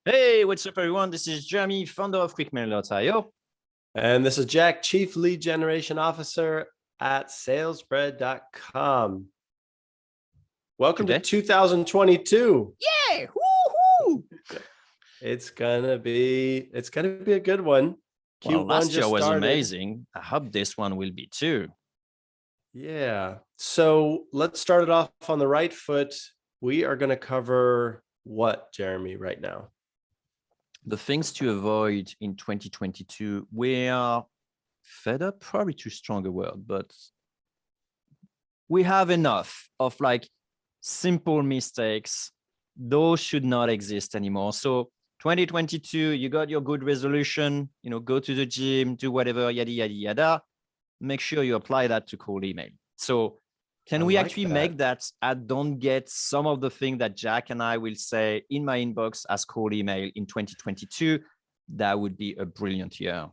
Hey, what's up, everyone? This is Jeremy, founder of QuickMail.io. And this is Jack, Chief Lead Generation Officer at salesbread.com. Welcome to 2022. Yeah, woohoo! It's gonna be a good one. Well, last year was amazing. I hope this one will be too. Yeah. So let's start it off on the right foot. We are going to cover what, Jeremy, right now? The things to avoid in 2022. We are fed up, probably too strong a word, but we have enough of like simple mistakes. Those should not exist anymore. So 2022, you got your good resolution, go to the gym, do whatever, yada, yada, yada. Make sure you apply that to cold email. So can we actually make that I don't get some of the things that Jack and I will say in my inbox as cold email in 2022? That would be a brilliant year.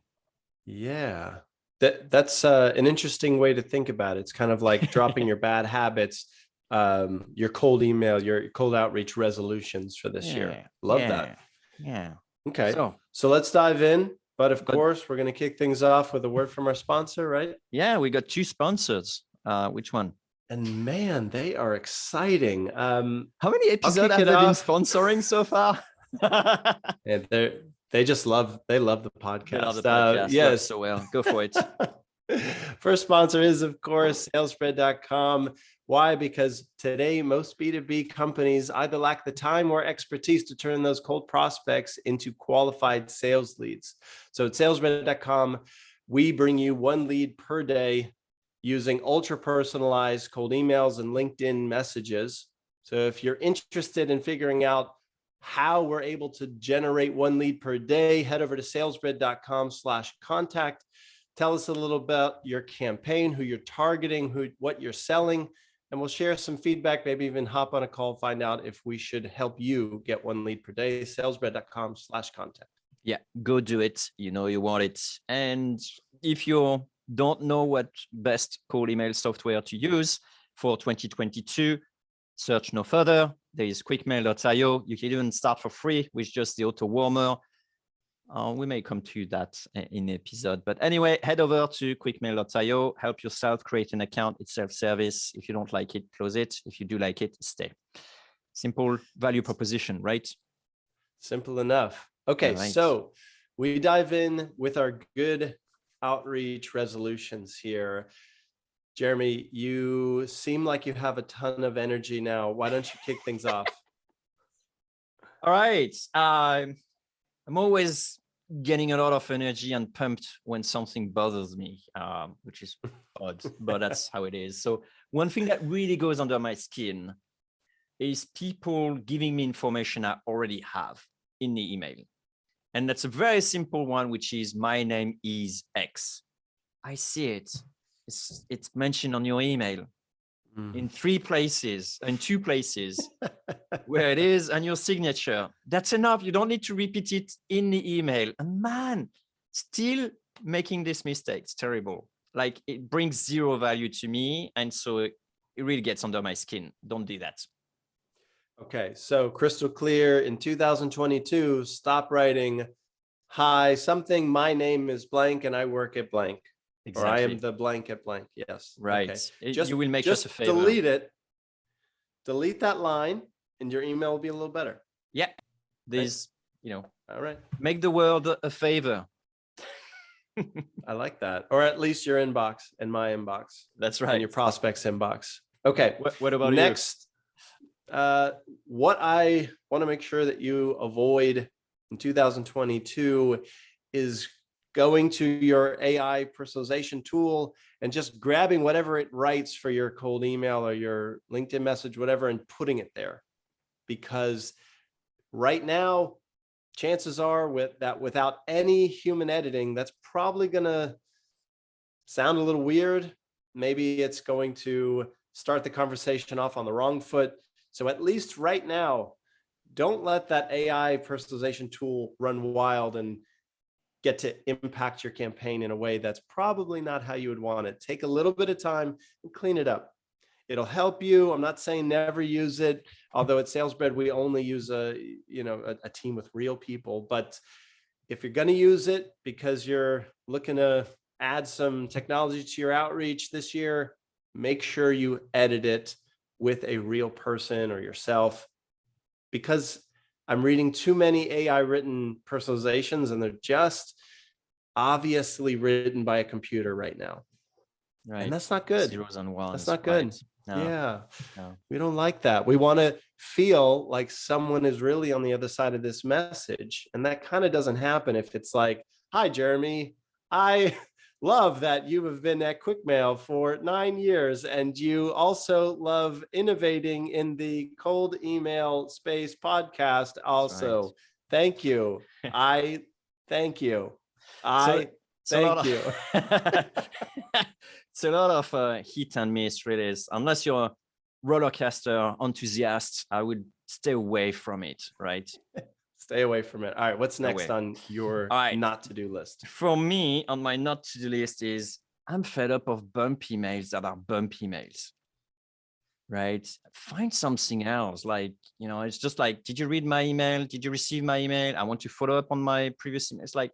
Yeah, that's an interesting way to think about it. It's kind of like dropping your bad habits, your cold email, your cold outreach resolutions for this year. Love that. Yeah. Okay. So let's dive in. But of course, we're going to kick things off with a word from our sponsor, right? Yeah, we got two sponsors. Which one? And man, they are exciting. How many episodes have they been sponsoring so far? And they love the podcast. They love the podcast. Yes, so well. Go for it. First sponsor is, of course, salesbread.com. Why? Because today, most B2B companies either lack the time or expertise to turn those cold prospects into qualified sales leads. So at salesbread.com, we bring you one lead per day using ultra personalized cold emails and LinkedIn messages. So if you're interested in figuring out how we're able to generate one lead per day, head over to salesbread.com/contact. Tell us a little about your campaign, who you're targeting, what you're selling, and we'll share some feedback, maybe even hop on a call, find out if we should help you get one lead per day. Salesbread.com/contact. Yeah, go do it. You know you want it. And if you don't know what best cold email software to use for 2022, search no further. There is QuickMail.io. You can even start for free with just the auto warmer. We may come to that in the episode. But anyway, head over to QuickMail.io. Help yourself create an account. It's self-service. If you don't like it, close it. If you do like it, stay. Simple value proposition, right? Simple enough. Okay, right. So we dive in with our good outreach resolutions here. Jeremy, you seem like you have a ton of energy now. Why don't you kick things off? All right. I'm always getting a lot of energy and pumped when something bothers me, which is odd, but that's how it is. So one thing that really goes under my skin is people giving me information I already have in the email. And that's a very simple one, which is my name is X. I see it. It's mentioned on your email in two places where it is and your signature. That's enough. You don't need to repeat it in the email. And man, still making this mistake. It's terrible. Like it brings zero value to me. And so it really gets under my skin. Don't do that. Okay, so crystal clear in 2022, stop writing, hi, something, my name is blank and I work at blank. Exactly. Or I am the blank at blank. Yes. Right. Okay. You will make us a favor. Delete it. Delete that line and your email will be a little better. Yeah. These, all right. Make the world a favor. I like that. Or at least your inbox and my inbox. That's right. And your prospects inbox. Okay. What about next? What I want to make sure that you avoid in 2022 is going to your AI personalization tool and just grabbing whatever it writes for your cold email or your LinkedIn message, whatever, and putting it there. Because right now, chances are without any human editing, that's probably going to sound a little weird. Maybe it's going to start the conversation off on the wrong foot. So at least right now, don't let that AI personalization tool run wild and get to impact your campaign in a way that's probably not how you would want it. Take a little bit of time and clean it up. It'll help you. I'm not saying never use it. Although at SalesBread, we only use a team with real people. But if you're going to use it because you're looking to add some technology to your outreach this year, make sure you edit it with a real person or yourself, because I'm reading too many AI written personalizations and they're just obviously written by a computer right now. Right. And that's not good. Zeros and ones. That's not good. Right. No, Yeah. no. We don't like that. We want to feel like someone is really on the other side of this message. And that kind of doesn't happen if it's like, hi, Jeremy, I love that you have been at QuickMail for 9 years and you also love innovating in the cold email space podcast also. Right. Thank you. I thank you. Thank you. It's a lot of hit and miss, really. Unless you're a roller coaster enthusiast, I would stay away from it, right? Stay away from it. All right, what's next on your not to-do list? For me, on my not to-do list is I'm fed up of bump emails that are bump emails, right? Find something else. Like, it's just like, did you read my email? Did you receive my email? I want to follow up on my previous email. It's like,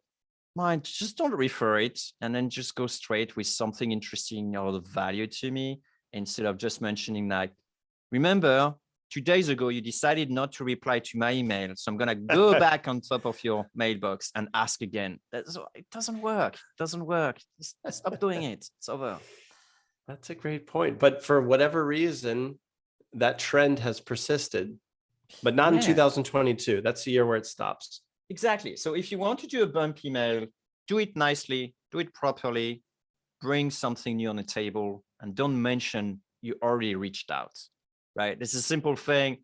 mind, just don't refer it and then just go straight with something interesting or of value to me, instead of just mentioning like, remember 2 days ago you decided not to reply to my email, so I'm gonna go back on top of your mailbox and ask again. It doesn't work. Just stop doing it. It's over. That's a great point. But for whatever reason, that trend has persisted, but not in 2022. That's the year where it stops. Exactly. So if you want to do a bump email, do it nicely, do it properly, bring something new on the table, and don't mention you already reached out, right? This is a simple thing.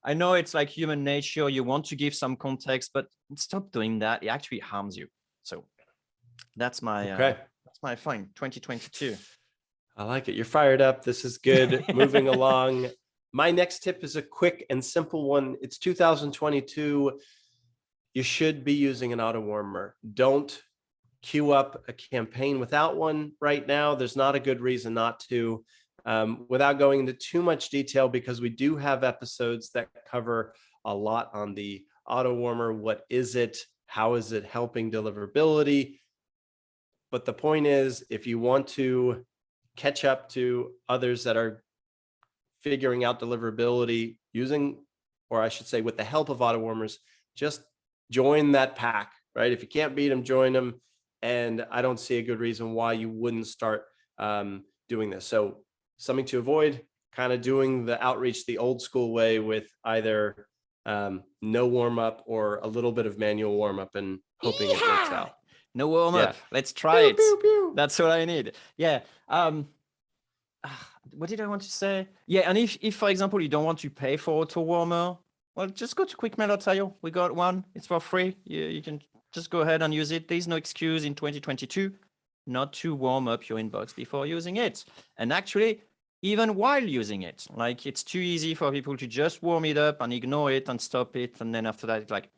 I know it's like human nature. You want to give some context, but stop doing that. It actually harms you. So that's my fine 2022. I like it. You're fired up. This is good. Moving along. My next tip is a quick and simple one. It's 2022. You should be using an auto warmer. Don't queue up a campaign without one right now. There's not a good reason not to. Without going into too much detail, because we do have episodes that cover a lot on the auto warmer. What is it? How is it helping deliverability? But the point is, if you want to catch up to others that are figuring out deliverability using, or I should say with the help of auto warmers, just join that pack, right? If you can't beat them, join them. And I don't see a good reason why you wouldn't start doing this. So something to avoid, kind of doing the outreach the old school way with either no warm up or a little bit of manual warm up and hoping it works out. No warm up. Let's try it. Pew, pew. That's what I need. Yeah. What did I want to say? Yeah. And if for example, you don't want to pay for auto warmer, well, just go to QuickMail.io. We got one. It's for free. You can just go ahead and use it. There's no excuse in 2022 not to warm up your inbox before using it. And actually, even while using it, like it's too easy for people to just warm it up and ignore it and stop it. And then after that, it's like,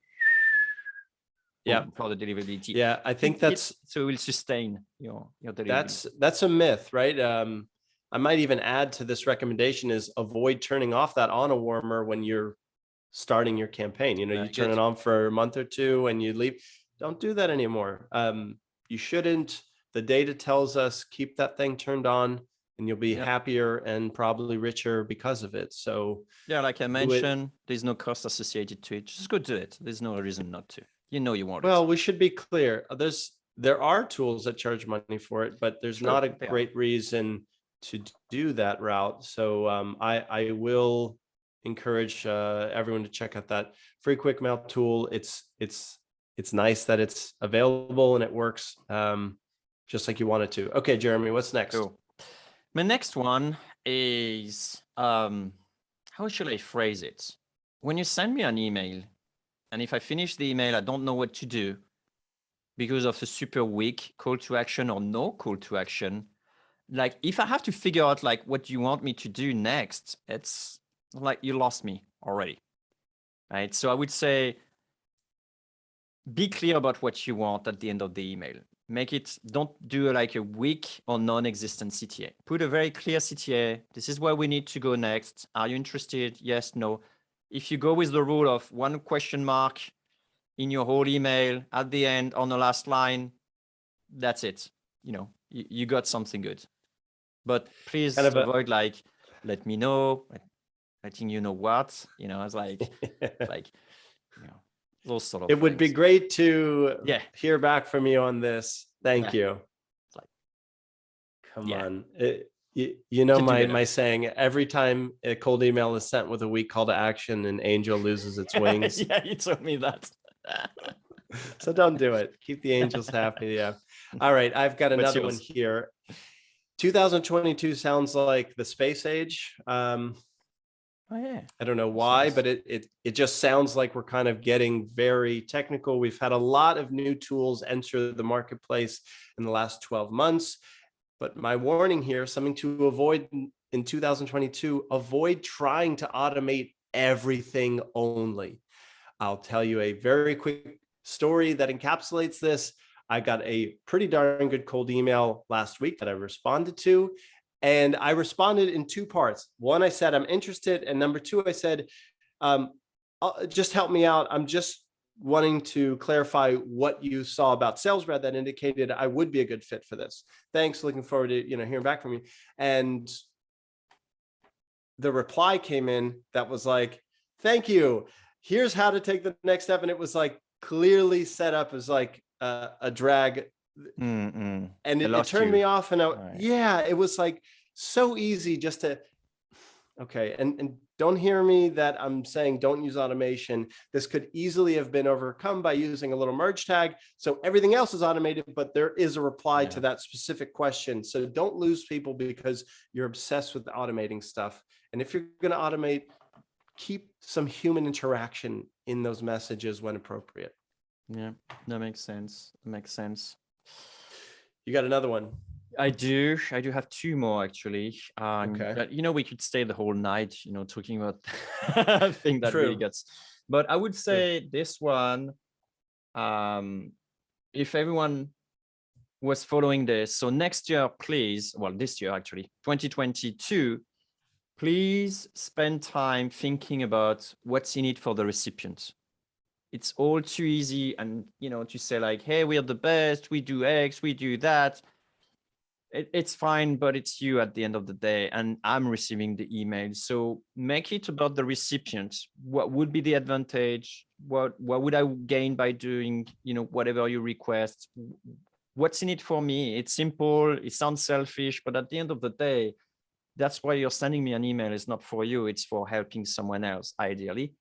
for the deliverability. Yeah, I think that's so it will sustain your deliverability. That's a myth, right? I might even add to this recommendation is avoid turning off that auto warmer when you're starting your campaign. You turn it on for a month or two and you leave. Don't do that anymore. You shouldn't. The data tells us keep that thing turned on and you'll be happier and probably richer because of it. So yeah, like I mentioned, there's no cost associated to it. Just go do it. There's no reason not to. You want it. Well, we should be clear. There are tools that charge money for it, but there's not a great reason to do that route. So I will encourage everyone to check out that free QuickMail tool. It's nice that it's available and it works just like you want it to. Okay, Jeremy, what's next? Cool. My next one is how should I phrase it? When you send me an email, and if I finish the email, I don't know what to do because of a super weak call to action or no call to action. Like if I have to figure out like what you want me to do next, it's like you lost me already, right? So I would say be clear about what you want at the end of the email. make it, don't do like a weak or non-existent CTA. Put a very clear CTA. This is where we need to go next. Are you interested? Yes, no. If you go with the rule of one question mark in your whole email at the end on the last line, that's it. You know, you got something good. But please Kind of avoid like, let me know, letting you know what, you know, it's like, you know, those sort of it would be things. great to Yeah. hear back from you on this. Thank Yeah. you. It's like, Come yeah. on. You know Can do my better. saying, every time a cold email is sent with a weak call to action, an angel loses its wings. Yeah, you told me that. So don't do it. Keep the angels happy. Yeah. All right. I've got What's another one yours? here. 2022 sounds like the space age. Oh yeah. I don't know That's why, nice. but it just sounds like we're kind of getting very technical. We've had a lot of new tools enter the marketplace in the last 12 months. But my warning here, something to avoid in 2022, avoid trying to automate everything only. I'll tell you a very quick story that encapsulates this. I got a pretty darn good cold email last week that I responded to. And I responded in two parts. One, I said, I'm interested. And number two, I said, just help me out. I'm just wanting to clarify what you saw about SalesRed that indicated I would be a good fit for this. Thanks. Looking forward to, hearing back from you. And the reply came in that was like, thank you. Here's how to take the next step. And it was like clearly set up as like a drag. And it turned me off. And yeah, it was like so easy just to, okay. And don't hear me that I'm saying don't use automation. This could easily have been overcome by using a little merge tag. So everything else is automated, but there is a reply to that specific question. So don't lose people because you're obsessed with automating stuff. And if you're going to automate, keep some human interaction in those messages when appropriate. Yeah, that makes sense. Makes sense. You got another one? I do have two more actually. Okay. We could stay the whole night, talking about thing that really gets. But I would say this one, if everyone was following this, so next year, please, well, this year actually, 2022, please spend time thinking about what's in it for the recipient. It's all too easy, and to say like, hey, we are the best, we do X, we do that. It's fine, but it's you at the end of the day, and I'm receiving the email. So make it about the recipient. What would be the advantage? What would I gain by doing, whatever you request? What's in it for me? It's simple. It sounds selfish, but at the end of the day, that's why you're sending me an email. It's not for you. It's for helping someone else, ideally.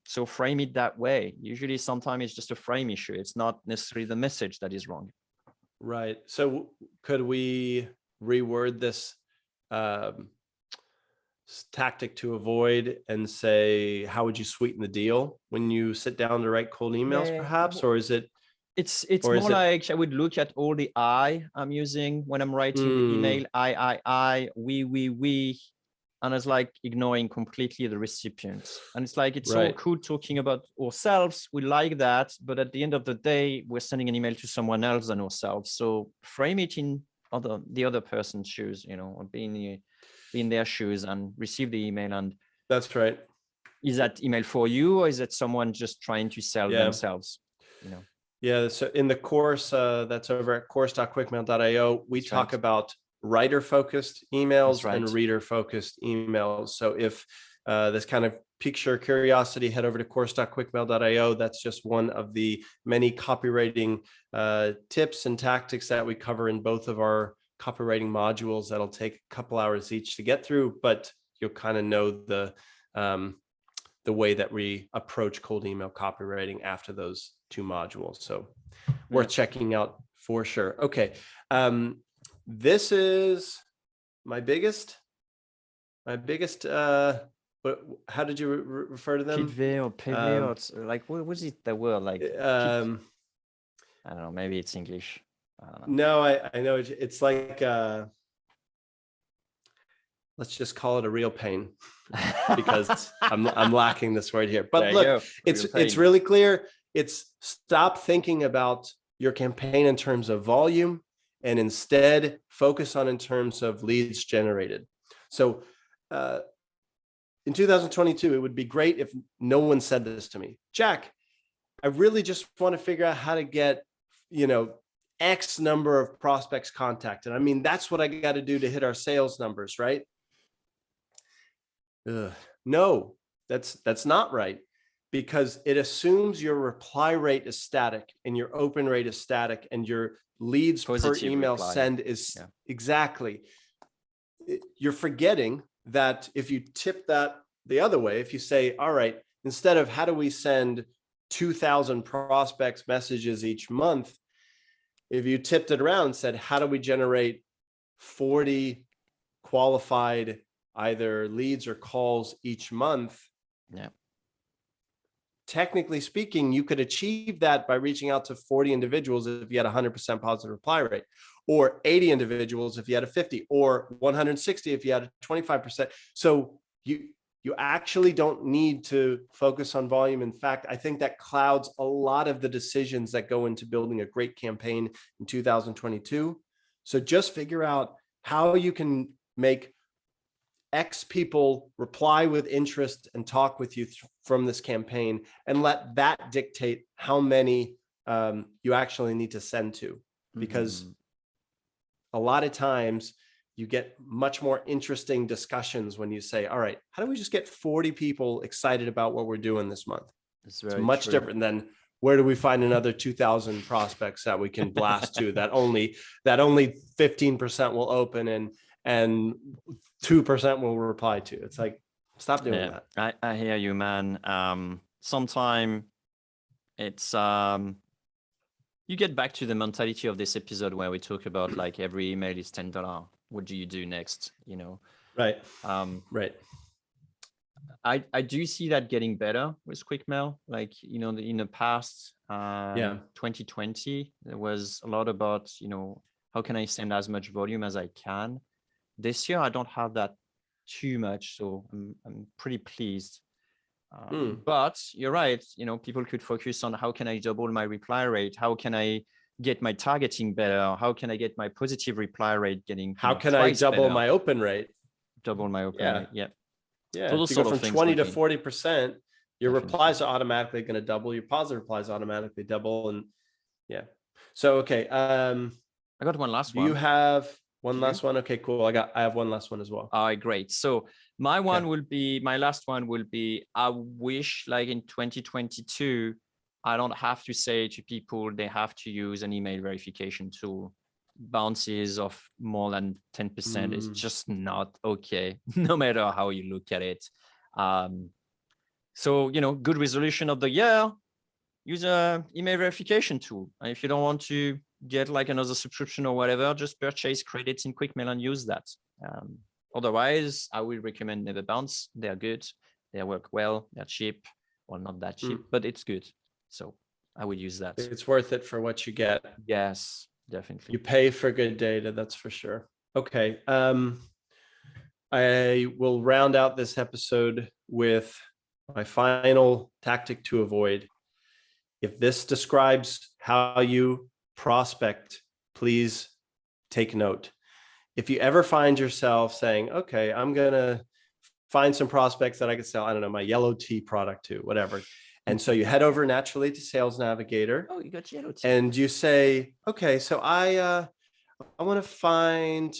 So frame it that way. Usually, sometimes it's just a frame issue. It's not necessarily the message that is wrong. Right. So could we reword this tactic to avoid and say, how would you sweeten the deal when you sit down to write cold emails, perhaps? Or is it? It's more like I would look at all the I'm using when I'm writing the email. We. And it's like ignoring completely the recipient. And it's like, it's all cool talking about ourselves. We like that. But at the end of the day, we're sending an email to someone else than ourselves. So frame it in the other person's shoes, or be in their shoes and receive the email. And that's right. Is that email for you, or is it someone just trying to sell themselves? Yeah. So in the course that's over at course.quickmail.io, we talk about writer-focused emails and reader-focused emails. So if this kind of piques your curiosity, head over to course.quickmail.io. That's just one of the many copywriting tips and tactics that we cover in both of our copywriting modules. That'll take a couple hours each to get through, but you'll kind of know the way that we approach cold email copywriting after those two modules. So worth checking out for sure. Okay. This is my biggest, but how did you refer to them? PV or like, what was it, the word? Like, I don't know, maybe it's English. No, I know it's like, let's just call it a real pain because I'm lacking this word here. But look, it's really clear. It's stop thinking about your campaign in terms of volume and instead focus on in terms of leads generated. So in 2022, it would be great if no one said this to me. Jack, I really just want to figure out how to get, X number of prospects contacted. I mean, that's what I got to do to hit our sales numbers, right? No, that's not right, because it assumes your reply rate is static and your open rate is static and your leads Positive per email reply. send is exactly. You're forgetting that if you tip that the other way, if you say, all right, instead of how do we send 2,000 prospects messages each month, if you tipped it around and said, how do we generate 40 qualified either leads or calls each month? Yeah. Technically speaking, you could achieve that by reaching out to 40 individuals if you had a 100% positive reply rate, or 80 individuals if you had a 50, or 160 if you had a 25%. So you actually don't need to focus on volume. In fact, I think that clouds a lot of the decisions that go into building a great campaign in 2022. So just figure out how you can make X people reply with interest and talk with you from this campaign, and let that dictate how many you actually need to send to. Because a lot of times you get much more interesting discussions when you say, all right, how do we just get 40 people excited about what we're doing this month? It's much different than where do we find another 2,000 prospects that we can blast to that only 15% will open and 2% will reply to. It's like, stop doing that. I hear you, man. Sometime it's you get back to the mentality of this episode where we talk about like every email is $10. What do you do next? Right. Right. I do see that getting better with QuickMail. Like, in the past, 2020, there was a lot about, how can I send as much volume as I can? This year, I don't have that too much, so I'm pretty pleased. But you're right, people could focus on how can I double my reply rate? How can I get my targeting better? How can I get my positive reply rate getting? How can I double my open rate? Double my open rate, yeah. Yeah, if you go from 20 to 40%, your replies are automatically going to double. Your positive replies automatically double, and So okay, I got one last one. You have one last one? Okay, cool. I have one last one as well. All right, great. So my last one will be, I wish like in 2022, I don't have to say to people they have to use an email verification tool. Bounces of more than 10% is just not okay, no matter how you look at it. So, good resolution of the year, use a email verification tool. And if you don't want to get like another subscription or whatever, just purchase credits in QuickMail and use that. Otherwise, I would recommend Never Bounce. They're good. They work well. They're cheap. Well, not that cheap, but it's good. So I would use that. It's worth it for what you get. Yes, definitely. You pay for good data, that's for sure. Okay. I will round out this episode with my final tactic to avoid. If this describes how you prospect, please take note. If you ever find yourself saying, okay, I'm going to find some prospects that I could sell, I don't know, my yellow tea product to, whatever. And so you head over naturally to Sales Navigator. Oh, you got yellow tea. And you say, okay, so I want to find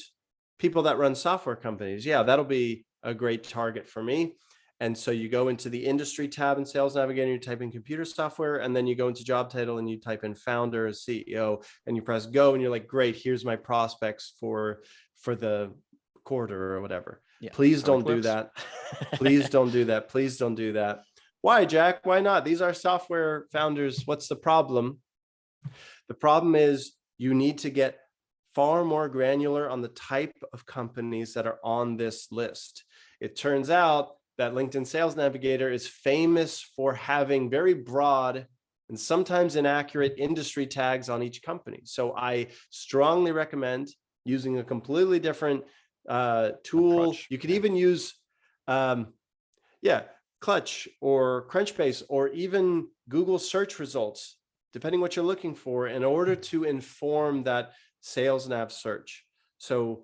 people that run software companies. Yeah, that'll be a great target for me. And so you go into the industry tab in Sales Navigator, you type in computer software, and then you go into job title and you type in founder, CEO, and you press go, and you're like, great, here's my prospects for the quarter or whatever. Yeah, please don't do that. Please don't do that. Please don't do that. Why, Jack? Why not? These are software founders. What's the problem? The problem is you need to get far more granular on the type of companies that are on this list. It turns out that LinkedIn Sales Navigator is famous for having very broad and sometimes inaccurate industry tags on each company. So I strongly recommend using a completely different tool. Approach. You could even use, Clutch or Crunchbase or even Google search results depending what you're looking for, in order to inform that sales nav search. So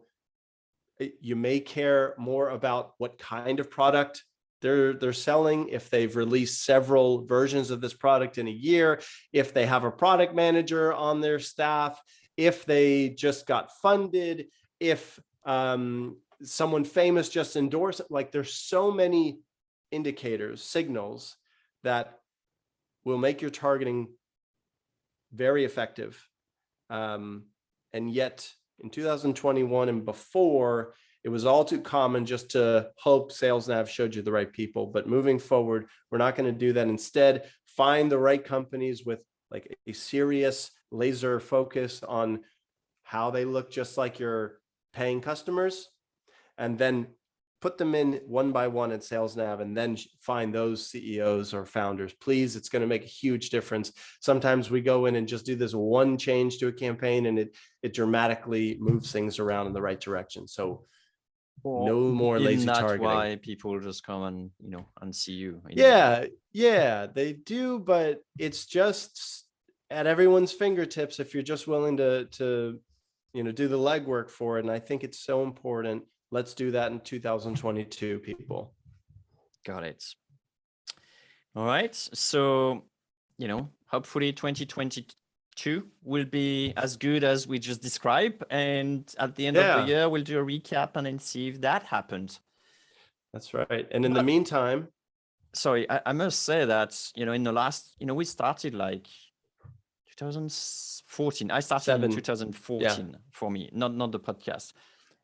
you may care more about what kind of product they're selling, if they've released several versions of this product in a year, if they have a product manager on their staff, if they just got funded, if someone famous just endorsed it. Like, there's so many indicators, signals that will make your targeting very effective. And yet in 2021 and before, it was all too common just to hope Sales Nav showed you the right people. But moving forward, we're not going to do that. Instead, find the right companies with like a serious laser focus on how they look just like your paying customers, and then put them in one by one at Sales Nav, and then find those CEOs or founders. Please, it's going to make a huge difference. Sometimes we go in and just do this one change to a campaign, and it dramatically moves things around in the right direction. So no more lazy targeting. Why people just come and, you know, and see you. Yeah, they do, but it's just at everyone's fingertips if you're just willing to you know, do the legwork for it. And I think it's so important. Let's do that in 2022, people. Got it. All right. So, you know, hopefully 2022 will be as good as we just described. And at the end of the year, we'll do a recap and then see if that happened. That's right. And in the meantime, sorry, I must say that, you know, in the last, you know, we started like 2014. I started in 2014 for me, not the podcast.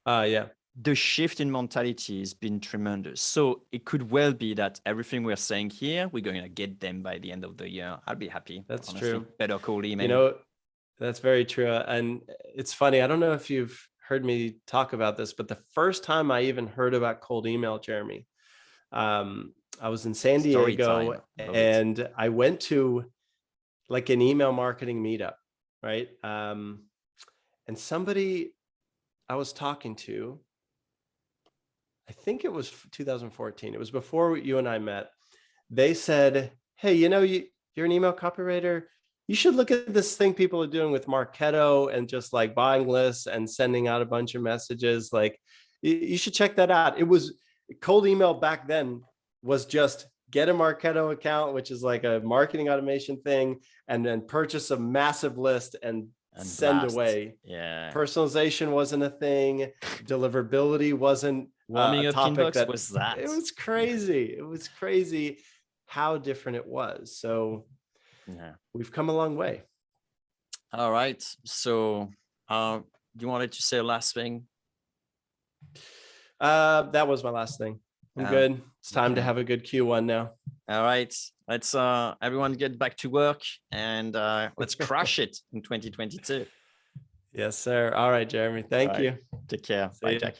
Yeah. The shift in mentality has been tremendous. So it could well be that everything we're saying here, we're going to get them by the end of the year. I'll be happy. That's honestly. true. Better call email. You know, that's very true. And it's funny. I don't know if you've heard me talk about this, but the first time I even heard about cold email, Jeremy, I was in San Diego, and I went to like an email marketing meetup, right? And somebody I was talking to, I think it was 2014. It was before you and I met. They said, hey, you know, you're an email copywriter. You should look at this thing people are doing with Marketo and just like buying lists and sending out a bunch of messages. Like, you should check that out. It was cold email back then was just get a Marketo account, which is like a marketing automation thing, and then purchase a massive list and send away. Yeah. Personalization wasn't a thing. Deliverability wasn't warming a up topic. That was that. It was crazy. It was crazy how different it was. So yeah, we've come a long way. All right. So you wanted to say a last thing? That was my last thing. I'm good. It's time to have a good Q1 now. All right. Let's everyone get back to work, and let's crush it in 2022. Yes, sir. All right, Jeremy. Thank you. Take care. Bye, Jack.